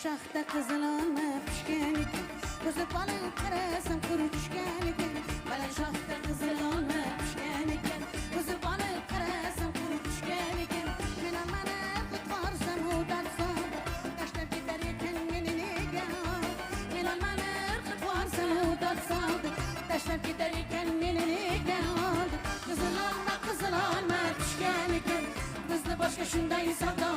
şaxta qizil olma pishgan ekan, ko'zi baland qarasam qurib tushgan ekan. Baland şaxta qizil olma pishgan ekan, ko'zi baland qarasam qurib tushgan ekan. Meni mana qutqarsam u darsam, tashlab ketar ekan meni nega? Meni mana qutqarsam u darsam, tashlab ketar ekan meni nega? Qizil olma pishgan ekan, bizni boshqa shunday savdo